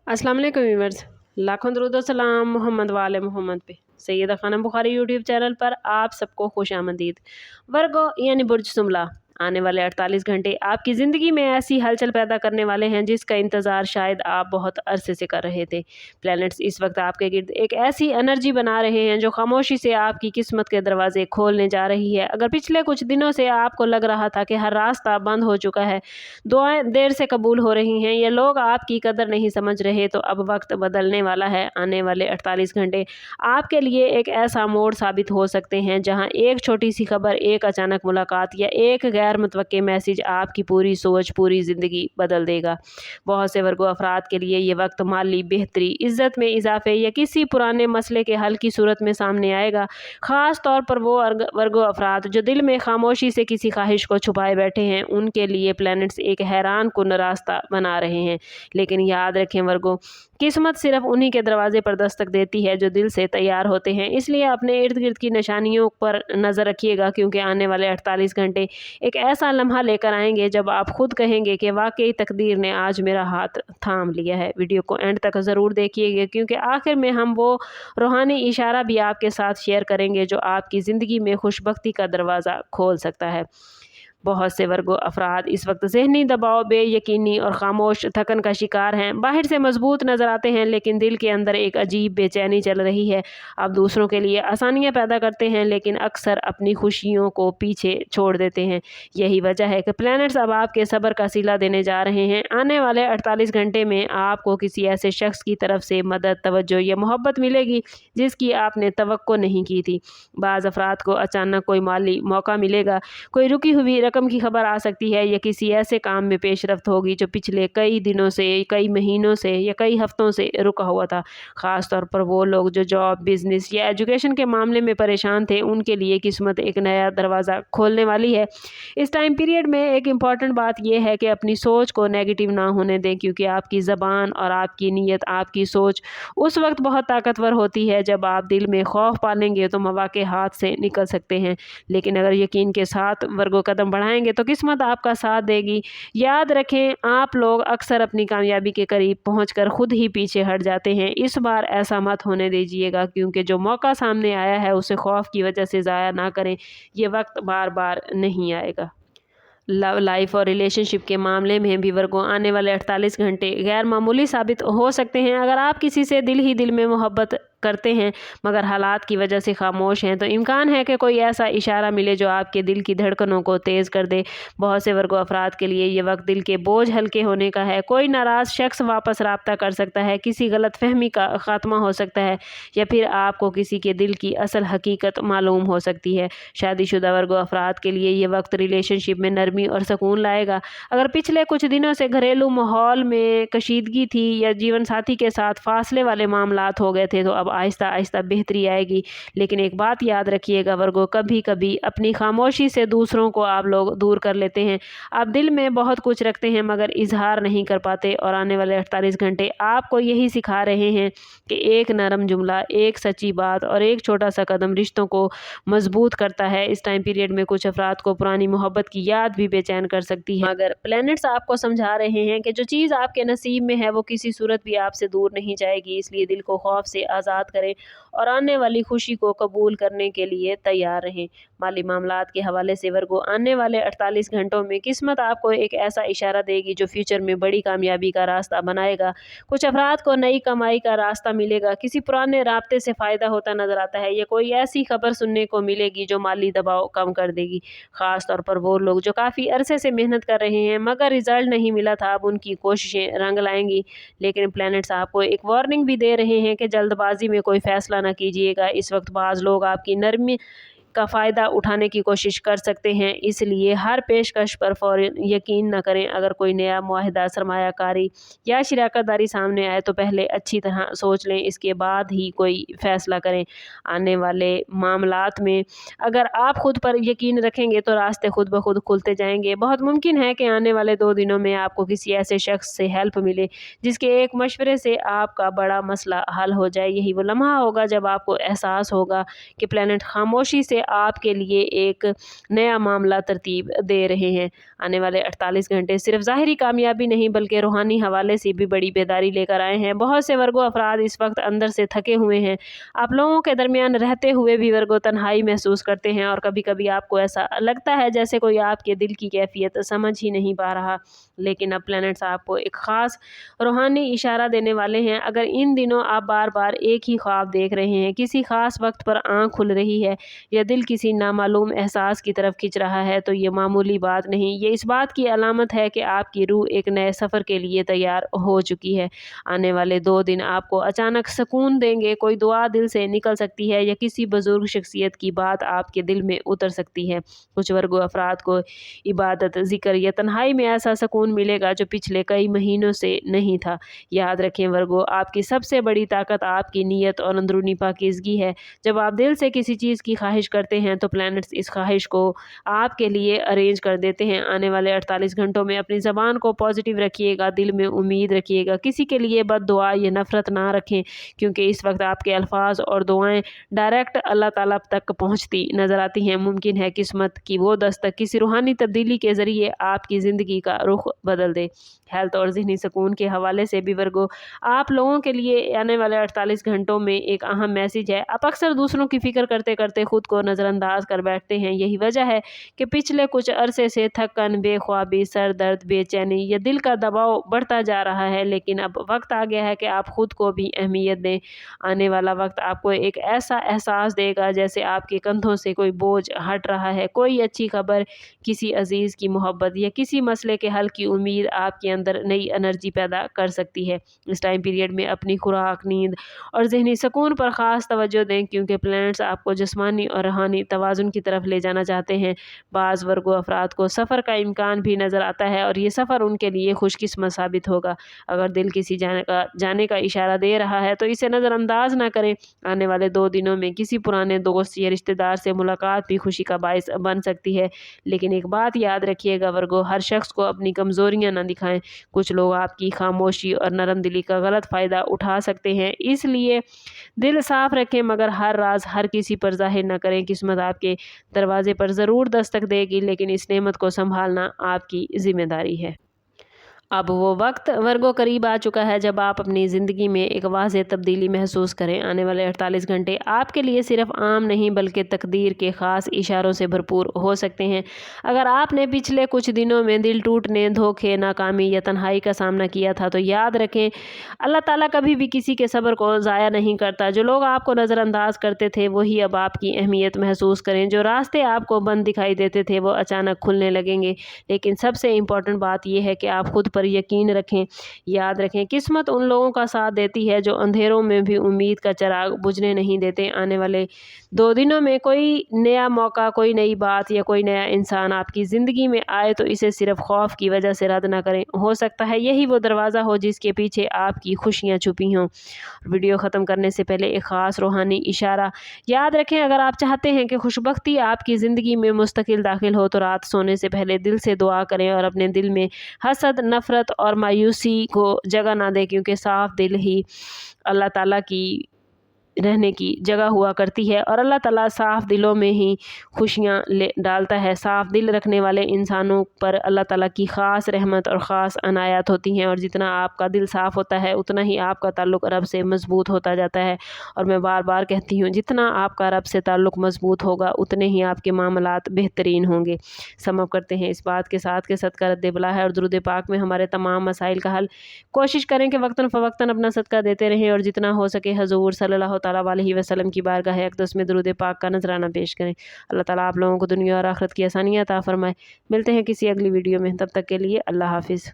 अस्सलाम वालेकुम व्यूअर्स, लाखों दरूद व सलाम मोहम्मद वाले मोहम्मद पे। सैयदा खानम बुखारी यूट्यूब चैनल पर आप सबको खुश आमदीद। वर्गो यानी बुर्ज जुमला आने वाले 48 घंटे आपकी ज़िंदगी में ऐसी हलचल पैदा करने वाले हैं जिसका इंतज़ार शायद आप बहुत अरसे से कर रहे थे। प्लैनेट्स इस वक्त आपके गिर्द एक ऐसी एनर्जी बना रहे हैं जो खामोशी से आपकी किस्मत के दरवाजे खोलने जा रही है। अगर पिछले कुछ दिनों से आपको लग रहा था कि हर रास्ता बंद हो चुका है, दुआएं देर से कबूल हो रही हैं, ये लोग आपकी कदर नहीं समझ रहे, तो अब वक्त बदलने वाला है। आने वाले 48 घंटे आपके लिए एक ऐसा मोड़ साबित हो सकते हैं जहां एक छोटी सी खबर, एक अचानक मुलाकात या एक गैर मुतवक्के मैसेज आपकी पूरी सोच, पूरी ज़िंदगी बदल देगा। बहुत से वर्गो अफराद के लिए ये वक्त माली बेहतरी, इज़्ज़त में इजाफे या किसी पुराने मसले के हल की सूरत में सामने आएगा। ख़ास तौर पर वो वर्गो अफराद जो दिल में खामोशी से किसी ख्वाहिश को छुपाए बैठे हैं, उनके लिए प्लैनेट्स एक हैरान कुन रास्ता बना रहे हैं। लेकिन याद रखें वर्गो, किस्मत सिर्फ उन्हीं के दरवाजे पर दस्तक देती है जो दिल से तैयार होते हैं। इसलिए अपने इर्द गिर्द की निशानियों पर नज़र रखिएगा, क्योंकि आने वाले 48 घंटे एक ऐसा लम्हा लेकर आएंगे जब आप खुद कहेंगे कि वाकई तकदीर ने आज मेरा हाथ थाम लिया है। वीडियो को एंड तक ज़रूर देखिएगा, क्योंकि आखिर में हम वो रूहानी इशारा भी आपके साथ शेयर करेंगे जो आपकी ज़िंदगी में खुशबख्ती का दरवाज़ा खोल सकता है। बहुत से वर्गो अफराद इस वक्त ज़हनी दबाव, बेयकीनी और खामोश थकन का शिकार हैं। बाहर से मजबूत नज़र आते हैं, लेकिन दिल के अंदर एक अजीब बेचैनी चल रही है। आप दूसरों के लिए आसानियां पैदा करते हैं, लेकिन अक्सर अपनी खुशियों को पीछे छोड़ देते हैं। यही वजह है कि प्लैनेट्स अब आपके सब्र का सिला देने जा रहे हैं। आने वाले 48 घंटे में आपको किसी ऐसे शख्स की तरफ से मदद, तवज्जो या मोहब्बत मिलेगी जिसकी आपने तवक्को नहीं की थी। बाज़ अफराद को अचानक कोई माली मौका मिलेगा, कोई रुकी हुई रकम की खबर आ सकती है, या किसी ऐसे काम में पेशरफ्त होगी जो पिछले कई दिनों से, कई महीनों से या कई हफ्तों से रुका हुआ था। ख़ास तौर पर वो लोग जो जॉब, बिजनेस या एजुकेशन के मामले में परेशान थे, उनके लिए किस्मत एक नया दरवाज़ा खोलने वाली है। इस टाइम पीरियड में एक इम्पॉर्टेंट बात यह है कि अपनी सोच को नेगेटिव ना होने दें, क्योंकि आपकी ज़बान और आपकी नीयत, आपकी सोच उस वक्त बहुत ताकतवर होती है जब आप दिल में खौफ पालेंगे तो मौके हाथ से निकल सकते हैं। लेकिन अगर यकीन के साथ वर्गो कदम बढ़ाएंगे तो किस्मत आपका साथ देगी। याद रखें, आप लोग अक्सर अपनी कामयाबी के करीब पहुंचकर खुद ही पीछे हट जाते हैं। इस बार ऐसा मत होने दीजिएगा, क्योंकि जो मौका सामने आया है उसे खौफ की वजह से ज़ाया ना करें। ये वक्त बार बार नहीं आएगा। लव लाइफ और रिलेशनशिप के मामले में भी वर्गो आने वाले 48 घंटे गैर मामूली साबित हो सकते हैं। अगर आप किसी से दिल ही दिल में मोहब्बत करते हैं मगर हालात की वजह से खामोश हैं, तो इम्कान है कि कोई ऐसा इशारा मिले जो आपके दिल की धड़कनों को तेज़ कर दे। बहुत से वर्गो अफराद के लिए ये वक्त दिल के बोझ हल्के होने का है। कोई नाराज़ शख्स वापस रब्ता कर सकता है, किसी गलत फहमी का ख़ात्मा हो सकता है, या फिर आपको किसी के दिल की असल हकीकत मालूम हो सकती है। शादीशुदा वर्गो अफराद के लिए ये वक्त रिलेशनशिप में नरमी और सुकून लाएगा। अगर पिछले कुछ दिनों से घरेलू माहौल में कशीदगी थी या जीवन साथी के साथ फासले वाले मामलात हो गए थे, तो अब आहिस्ता आहिस्ता बेहतरी आएगी। लेकिन एक बात याद रखिएगा वर्गो, कभी कभी अपनी खामोशी से दूसरों को आप लोग दूर कर लेते हैं। आप दिल में बहुत कुछ रखते हैं मगर इजहार नहीं कर पाते, और आने वाले 48 घंटे आपको यही सिखा रहे हैं कि एक नरम जुमला, एक सच्ची बात और एक छोटा सा कदम रिश्तों को मजबूत करता है। इस टाइम पीरियड में कुछ अफराद को पुरानी मोहब्बत की याद भी बेचैन कर सकती है, मगर प्लैनेट्स आपको समझा रहे हैं कि जो चीज़ आपके नसीब में है वो किसी सूरत भी आपसे दूर नहीं जाएगी। इसलिए दिल को खौफ से आज़ाद करें और आने वाली खुशी को कबूल करने के लिए तैयार रहें। माली मामलात के हवाले से वर्गो आने वाले 48 घंटों में किस्मत आपको एक ऐसा इशारा देगी जो फ्यूचर में बड़ी कामयाबी का रास्ता बनाएगा। कुछ अफराद को नई कमाई का रास्ता मिलेगा, किसी पुराने राब्ते से फ़ायदा होता नज़र आता है, या कोई ऐसी खबर सुनने को मिलेगी जो माली दबाव कम कर देगी। ख़ास तौर पर वो लोग जो काफ़ी अरसे से मेहनत कर रहे हैं मगर रिज़ल्ट नहीं मिला था, अब उनकी कोशिशें रंग लाएंगी। लेकिन प्लैनेट्स आपको एक वार्निंग भी दे रहे हैं कि जल्दबाजी में कोई फ़ैसला ना कीजिएगा। इस वक्त बाज़ लोग आपकी नरमी का फ़ायदा उठाने की कोशिश कर सकते हैं, इसलिए हर पेशकश पर फ़ौरन यकीन न करें। अगर कोई नया मुआहिदा, सरमायाकारी या शराकत सामने आए तो पहले अच्छी तरह सोच लें, इसके बाद ही कोई फ़ैसला करें। आने वाले मामलात में अगर आप खुद पर यकीन रखेंगे तो रास्ते खुद ब खुद खुलते जाएंगे। बहुत मुमकिन है कि आने वाले 2 दिनों में आपको किसी ऐसे शख्स से हेल्प मिले जिसके एक मशवरे से आपका बड़ा मसला हल हो जाए। यही वो लम्हा होगा जब आपको एहसास होगा कि प्लैनेट खामोशी से آپ کے لیے ایک نیا معاملہ ترتیب دے رہے ہیں۔ آنے والے 48 گھنٹے صرف ظاہری کامیابی نہیں بلکہ روحانی حوالے سے بھی بڑی بیداری لے کر آئے ہیں۔ بہت سے ورگو افراد اس وقت اندر سے تھکے ہوئے ہیں۔ آپ لوگوں کے درمیان رہتے ہوئے بھی ورگو تنہائی محسوس کرتے ہیں، اور کبھی کبھی آپ کو ایسا لگتا ہے جیسے کوئی آپ کے دل کی کیفیت سمجھ ہی نہیں پا رہا۔ لیکن اب پلینٹس آپ کو ایک خاص روحانی اشارہ دینے والے ہیں۔ اگر ان دنوں آپ بار بار ایک ہی خواب دیکھ رہے ہیں، کسی خاص وقت پر آنکھ کھل رہی ہے یا دل کسی نامعلوم احساس کی طرف کھنچ رہا ہے، تو یہ معمولی بات نہیں، یہ اس بات کی علامت ہے کہ آپ کی روح ایک نئے سفر کے لیے تیار ہو چکی ہے۔ آنے والے 2 دن آپ کو اچانک سکون دیں گے، کوئی دعا دل سے نکل سکتی ہے یا کسی بزرگ شخصیت کی بات آپ کے دل میں اتر سکتی ہے۔ کچھ ورگو افراد کو عبادت، ذکر یا تنہائی میں ایسا سکون ملے گا جو پچھلے کئی مہینوں سے نہیں تھا۔ یاد رکھیں ورگو، آپ کی سب سے بڑی طاقت آپ کی نیت اور اندرونی پاکیزگی ہے۔ جب آپ دل سے کسی چیز کی خواہش کرتے ہیں تو پلینٹس اس خواہش کو آپ کے لیے ارینج کر دیتے ہیں۔ آنے والے 48 گھنٹوں میں اپنی زبان کو پازیٹیو رکھیے گا، دل میں امید رکھیے گا، کسی کے لیے بد دعا یا نفرت نہ رکھیں، کیونکہ اس وقت آپ کے الفاظ اور دعائیں ڈائریکٹ اللہ تعالیٰ تک پہنچتی نظر آتی ہیں۔ ممکن ہے قسمت کی وہ دستک کسی روحانی تبدیلی کے ذریعے آپ کی زندگی کا رخ بدل دے۔ ہیلتھ اور ذہنی سکون کے حوالے سے بھی ورگو، آپ لوگوں کے لیے آنے والے 48 گھنٹوں میں ایک اہم میسیج ہے۔ آپ اکثر دوسروں کی فکر کرتے کرتے خود کو نظر انداز کر بیٹھتے ہیں۔ یہی وجہ ہے کہ پچھلے کچھ عرصے سے تھکن، بے خوابی، سر درد، بے چینی یا دل کا دباؤ بڑھتا جا رہا ہے، لیکن اب وقت آ گیا ہے کہ آپ خود کو بھی اہمیت دیں۔ آنے والا وقت آپ کو ایک ایسا احساس دے گا جیسے آپ کے کندھوں سے کوئی بوجھ ہٹ رہا ہے، کوئی اچھی خبر، کسی عزیز کی محبت یا کسی مسئلے کے حل کی امید آپ کے اندر نئی انرجی پیدا کر سکتی ہے۔ اس ٹائم پیریڈ میں اپنی خوراک، نیند اور ذہنی سکون پر خاص توجہ دیں، کیونکہ پلینٹس آپ کو جسمانی اور روحانی توازن کی طرف لے جانا چاہتے ہیں۔ بعض ورگو افراد کو سفر کا امکان بھی نظر آتا ہے، اور یہ سفر ان کے لیے خوش قسمت ثابت ہوگا۔ اگر دل کسی جانے کا اشارہ دے رہا ہے تو اسے نظر انداز نہ کریں۔ آنے والے 2 دنوں میں کسی پرانے دوست یا رشتہ دار سے ملاقات بھی خوشی کا باعث بن سکتی ہے، لیکن ایک بات یاد رکھیے گا ورگو، ہر شخص کو اپنی کمزوریاں نہ دکھائیں۔ کچھ لوگ آپ کی خاموشی اور نرم دلی کا غلط فائدہ اٹھا سکتے ہیں، اس لیے دل صاف رکھیں مگر ہر راز ہر کسی پر ظاہر نہ کریں۔ قسمت آپ کے دروازے پر ضرور دستک دے گی، لیکن اس نعمت کو سنبھالنا آپ کی ذمہ داری ہے۔ اب وہ وقت ورگو قریب آ چکا ہے جب آپ اپنی زندگی میں ایک واضح تبدیلی محسوس کریں۔ آنے والے 48 گھنٹے آپ کے لیے صرف عام نہیں بلکہ تقدیر کے خاص اشاروں سے بھرپور ہو سکتے ہیں۔ اگر آپ نے پچھلے کچھ دنوں میں دل ٹوٹنے، دھوکے، ناکامی یا تنہائی کا سامنا کیا تھا تو یاد رکھیں، اللہ تعالیٰ کبھی بھی کسی کے صبر کو ضائع نہیں کرتا۔ جو لوگ آپ کو نظر انداز کرتے تھے وہی اب آپ کی اہمیت محسوس کریں۔ جو راستے آپ کو بند دکھائی دیتے تھے وہ اچانک کھلنے لگیں گے۔ لیکن سب سے امپورٹنٹ بات یہ ہے کہ آپ خود پر یقین رکھیں۔ یاد رکھیں، قسمت ان لوگوں کا ساتھ دیتی ہے جو اندھیروں میں بھی امید کا چراغ بجھنے نہیں دیتے۔ آنے والے 2 دنوں میں کوئی نیا موقع، کوئی نئی بات یا کوئی نیا انسان آپ کی زندگی میں آئے تو اسے صرف خوف کی وجہ سے رد نہ کریں۔ ہو سکتا ہے یہی وہ دروازہ ہو جس کے پیچھے آپ کی خوشیاں چھپی ہوں۔ ویڈیو ختم کرنے سے پہلے ایک خاص روحانی اشارہ یاد رکھیں، اگر آپ چاہتے ہیں کہ خوشبختی آپ کی زندگی میں مستقل داخل ہو تو رات سونے سے پہلے دل سے دعا کریں اور اپنے دل میں حسد، نفرت اور مایوسی کو جگہ نہ دیں، کیونکہ صاف دل ہی اللہ تعالیٰ کی رہنے کی جگہ ہوا کرتی ہے، اور اللہ تعالیٰ صاف دلوں میں ہی خوشیاں ڈالتا ہے۔ صاف دل رکھنے والے انسانوں پر اللہ تعالیٰ کی خاص رحمت اور خاص عنایات ہوتی ہیں، اور جتنا آپ کا دل صاف ہوتا ہے اتنا ہی آپ کا تعلق رب سے مضبوط ہوتا جاتا ہے۔ اور میں بار بار کہتی ہوں، جتنا آپ کا رب سے تعلق مضبوط ہوگا اتنے ہی آپ کے معاملات بہترین ہوں گے۔ سم اپ کرتے ہیں اس بات کے ساتھ کہ صدقہ رد بلا ہے اور درود پاک میں ہمارے تمام مسائل کا حل۔ کوشش کریں کہ وقتاً فوقتاً اپنا صدقہ دیتے رہیں، اور جتنا ہو سکے حضور صلی اللہ تعالیٰ علیہ وسلم کی بارگاہ اقدس میں درود پاک کا نذرانہ پیش کریں۔ اللہ تعالیٰ آپ لوگوں کو دنیا اور آخرت کی آسانیاں عطا فرمائے۔ ملتے ہیں کسی اگلی ویڈیو میں، تب تک کے لیے اللہ حافظ۔